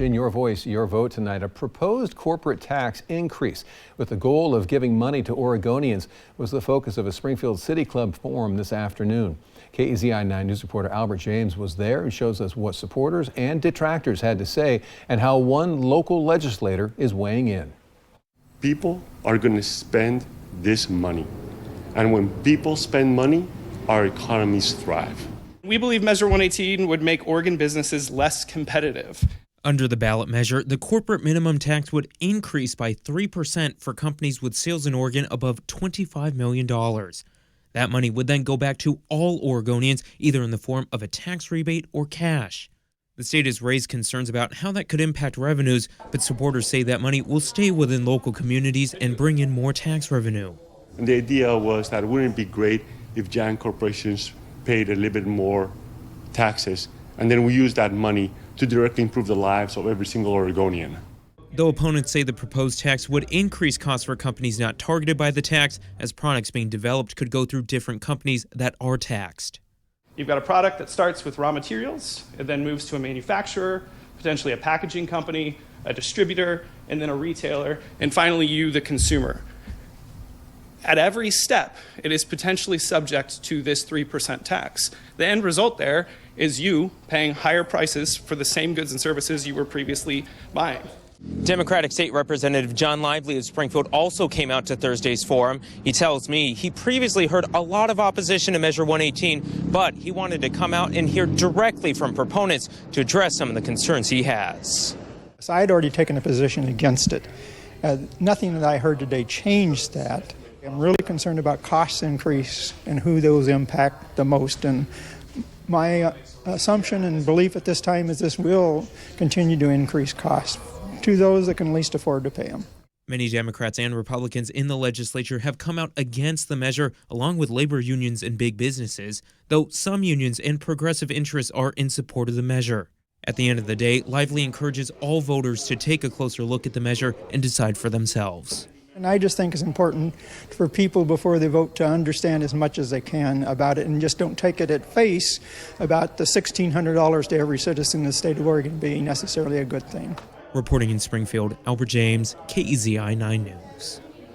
In your voice, your vote tonight, a proposed corporate tax increase with the goal of giving money to Oregonians was the focus of a Springfield City Club forum this afternoon. KEZI 9 News reporter Albert James was there and shows us what supporters and detractors had to say and how one local legislator is weighing in. People are going to spend this money, and when people spend money, our economies thrive. We believe Measure 118 would make Oregon businesses less competitive. Under the ballot measure, the corporate minimum tax would increase by 3% for companies with sales in Oregon above $25 million. That money would then go back to all Oregonians, either in the form of a tax rebate or cash. The state has raised concerns about how that could impact revenues, but supporters say that money will stay within local communities and bring in more tax revenue. And the idea was that wouldn't it be great if giant corporations paid a little bit more taxes, and then we use that money to directly improve the lives of every single Oregonian. Though opponents say the proposed tax would increase costs for companies not targeted by the tax, as products being developed could go through different companies that are taxed. You've got a product that starts with raw materials, it then moves to a manufacturer, potentially a packaging company, a distributor, and then a retailer, and finally you, the consumer. At every step, it is potentially subject to this 3% tax. The end result there is you paying higher prices for the same goods and services you were previously buying. Democratic State Representative John Lively of Springfield also came out to Thursday's forum. He tells me he previously heard a lot of opposition to Measure 118, but he wanted to come out and hear directly from proponents to address some of the concerns he has. So I had already taken a position against it. Nothing that I heard today changed that. I'm really concerned about cost increase and who those impact the most. And my assumption and belief at this time is this will continue to increase costs to those that can least afford to pay them. Many Democrats and Republicans in the legislature have come out against the measure, along with labor unions and big businesses, though some unions and progressive interests are in support of the measure. At the end of the day, Lively encourages all voters to take a closer look at the measure and decide for themselves. And I just think it's important for people before they vote to understand as much as they can about it and just don't take it at face about the $1,600 to every citizen in the state of Oregon being necessarily a good thing. Reporting in Springfield, Albert James, KEZI 9 News.